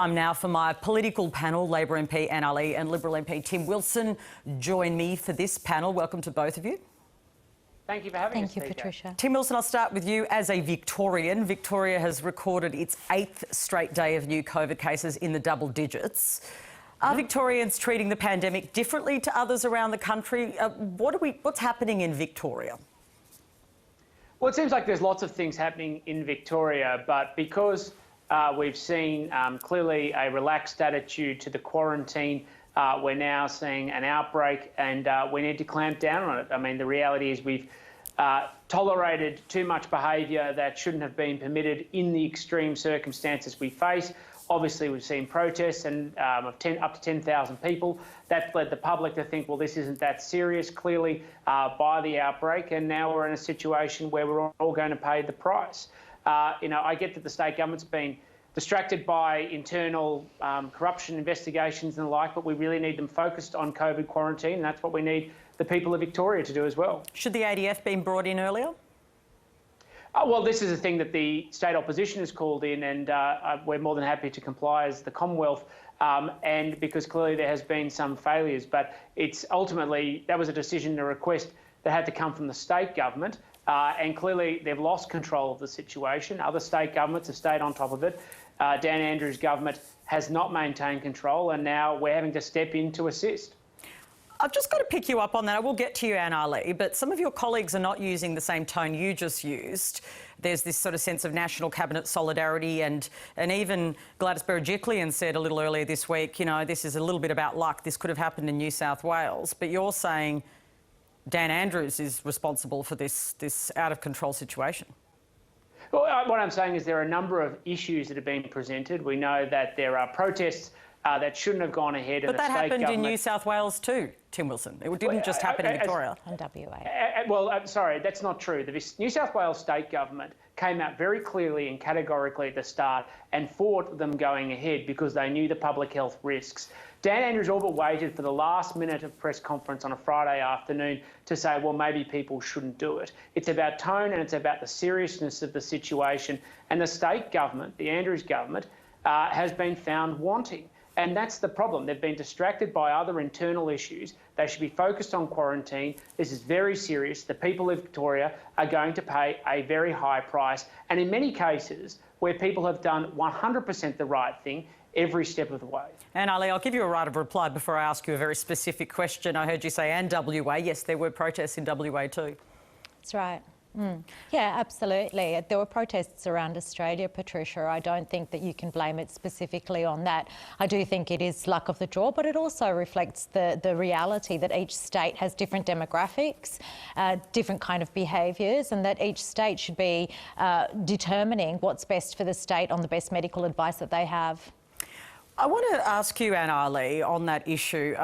I'm now for my political panel. Labor MP Anne Ali and Liberal MP Tim Wilson join me for this panel. Welcome to both of you. Thank you for having us. Thank you, Patricia. Tim Wilson, I'll start with you. As a Victorian, Victoria has recorded its 8th straight day of new COVID cases in the double digits. Are Victorians treating the pandemic differently to others around the country? What's happening in Victoria? Well, it seems like there's lots of things happening in Victoria, but because we've seen clearly a relaxed attitude to the quarantine, we're now seeing an outbreak and we need to clamp down on it. I mean, the reality is we've tolerated too much behaviour that shouldn't have been permitted in the extreme circumstances we face. Obviously, we've seen protests and of up to 10,000 people. That led the public to think, well, this isn't that serious, clearly, by the outbreak. And now we're in a situation where we're all going to pay the price. I get that the state government's been distracted by internal corruption investigations and the like, but we really need them focused on COVID quarantine, and that's what we need the people of Victoria to do as well. Should the ADF been brought in earlier? Well, this is a thing that the state opposition has called in, and we're more than happy to comply as the Commonwealth, and because clearly there has been some failures. But it's ultimately, that was a decision, a request that had to come from the state government, and clearly they've lost control of the situation. Other state governments have stayed on top of it. Dan Andrews' government has not maintained control, and now we're having to step in to assist. I've just got to pick you up on that. I will get to you, Anne Ali, but some of your colleagues are not using the same tone you just used. There's this sort of sense of national cabinet solidarity, and even Gladys Berejiklian said a little earlier this week, you know, this is a little bit about luck. This could have happened in New South Wales. But you're saying Dan Andrews is responsible for this out-of-control situation. Well, what I'm saying is there are a number of issues that have been presented. We know that there are protests that shouldn't have gone ahead. But that happened in New South Wales too, Tim Wilson. It didn't just happen in Victoria. And WA. Well, sorry, that's not true. The New South Wales state government came out very clearly and categorically at the start and fought them going ahead because they knew the public health risks. Dan Andrews all but waited for the last minute of press conference on a Friday afternoon to say, well, maybe people shouldn't do it. It's about tone and it's about the seriousness of the situation. And the state government, the Andrews government, has been found wanting. And that's the problem. They've been distracted by other internal issues. They should be focused on quarantine. This is very serious. The people of Victoria are going to pay a very high price. And in many cases, where people have done 100% the right thing every step of the way. Anne Ali, I'll give you a right of reply before I ask you a very specific question. I heard you say, and WA. Yes, there were protests in WA too. That's right. Yeah, absolutely. There were protests around Australia, Patricia. I don't think that you can blame it specifically on that. I do think it is luck of the draw, but it also reflects the reality that each state has different demographics, different kind of behaviours, and that each state should be determining what's best for the state on the best medical advice that they have. I want to ask you, Anne Ali, on that issue.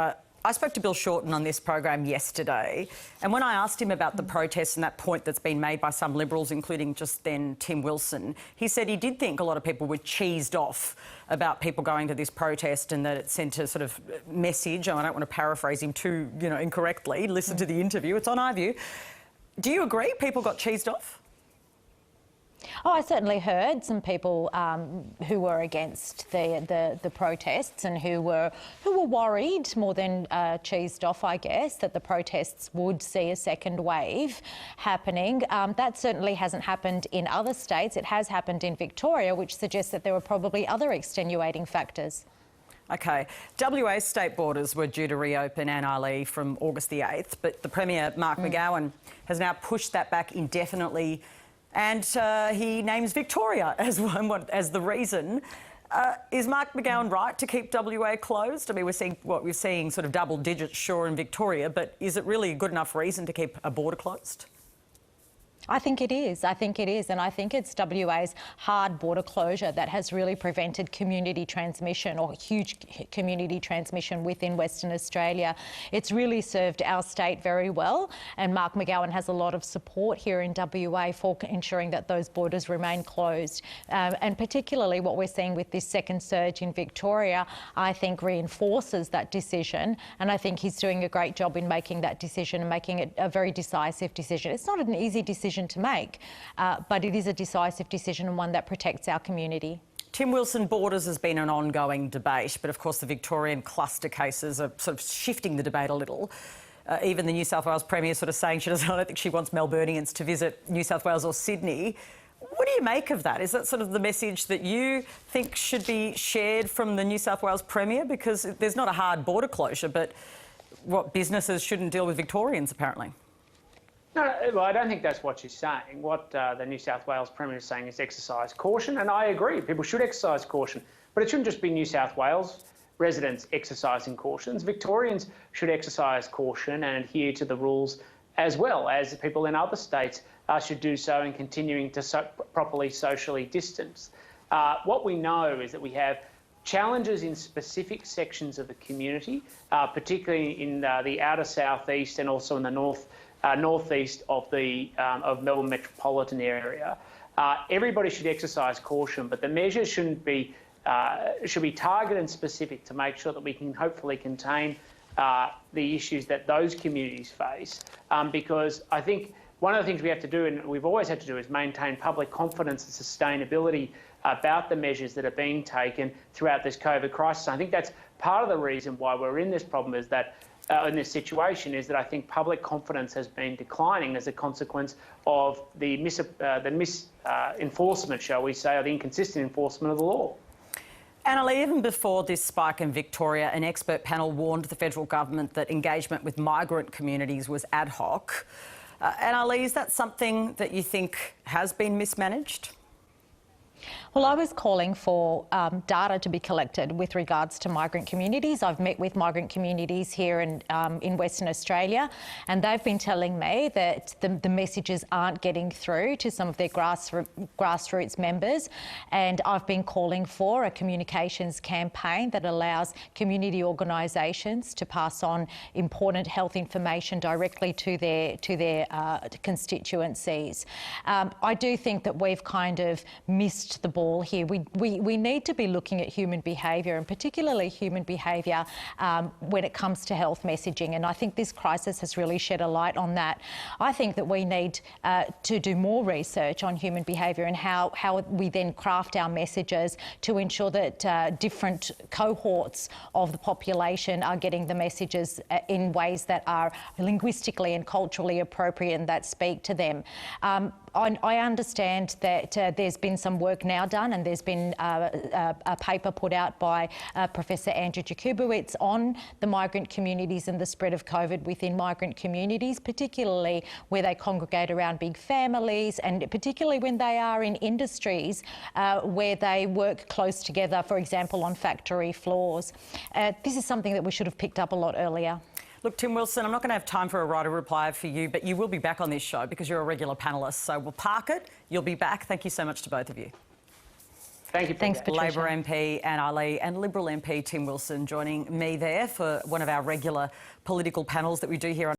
I spoke to Bill Shorten on this program yesterday, and when I asked him about the protests and that point that's been made by some Liberals, including just then Tim Wilson, he said he did think a lot of people were cheesed off about people going to this protest and that it sent a sort of message. I don't want to paraphrase him too, incorrectly. Listen to the interview. It's on iView. Do you agree people got cheesed off? Oh, I certainly heard some people who were against the protests and who were worried more than cheesed off, I guess, that the protests would see a second wave happening. That certainly hasn't happened in other states. It has happened in Victoria, which suggests that there were probably other extenuating factors. OK. WA state borders were due to reopen, Anne Ali, from August the 8th, but the Premier, Mark McGowan, has now pushed that back indefinitely. And he names Victoria as the reason. Is Mark McGowan right to keep WA closed? I mean, we're seeing sort of double digits, sure, in Victoria, but is it really a good enough reason to keep a border closed? I think it is. I think it is. And I think it's WA's hard border closure that has really prevented community transmission or huge community transmission within Western Australia. It's really served our state very well. And Mark McGowan has a lot of support here in WA for ensuring that those borders remain closed. And particularly what we're seeing with this second surge in Victoria, I think reinforces that decision. And I think he's doing a great job in making that decision and making it a very decisive decision. It's not an easy decision to make, but it is a decisive decision and one that protects our community. Tim Wilson, borders has been an ongoing debate, but of course the Victorian cluster cases are sort of shifting the debate a little. Even the New South Wales Premier sort of saying I don't think she wants Melburnians to visit New South Wales or Sydney. What do you make of that? Is that sort of the message that you think should be shared from the New South Wales Premier? Because there's not a hard border closure, but what, businesses shouldn't deal with Victorians, apparently? No, well, I don't think that's what she's saying. What the New South Wales Premier is saying is exercise caution, and I agree, people should exercise caution. But it shouldn't just be New South Wales residents exercising cautions. Victorians should exercise caution and adhere to the rules, as well as people in other states should do so in continuing to properly socially distance. What we know is that we have challenges in specific sections of the community, particularly in the outer southeast and also in the northeast of Melbourne metropolitan area. Everybody should exercise caution, but the measures should be targeted and specific to make sure that we can hopefully contain the issues that those communities face. Because I think one of the things we have to do, and we've always had to do, is maintain public confidence and sustainability about the measures that are being taken throughout this COVID crisis. I think that's part of the reason why we're in this problem, is that in this situation, is that I think public confidence has been declining as a consequence of the enforcement, shall we say, or the inconsistent enforcement of the law. Annalie, even before this spike in Victoria, an expert panel warned the federal government that engagement with migrant communities was ad hoc. Annalie, is that something that you think has been mismanaged? Well, I was calling for data to be collected with regards to migrant communities. I've met with migrant communities here in Western Australia, and they've been telling me that the messages aren't getting through to some of their grassroots members. And I've been calling for a communications campaign that allows community organisations to pass on important health information directly to their constituencies. I do think that we've kind of missed the ball here. We need to be looking at human behaviour, and particularly human behaviour when it comes to health messaging, and I think this crisis has really shed a light on that. I think that we need to do more research on human behaviour and how we then craft our messages to ensure that different cohorts of the population are getting the messages in ways that are linguistically and culturally appropriate and that speak to them. I understand that there's been some work now done, and there's been a paper put out by Professor Andrew Jakubowicz on the migrant communities and the spread of COVID within migrant communities, particularly where they congregate around big families, and particularly when they are in industries where they work close together, for example, on factory floors. This is something that we should have picked up a lot earlier. Look, Tim Wilson, I'm not going to have time for a writer reply for you, but you will be back on this show because you're a regular panellist. So we'll park it. You'll be back. Thank you so much to both of you. Thank you. Thanks, Patricia. Labor MP Annalie and Liberal MP Tim Wilson joining me there for one of our regular political panels that we do here on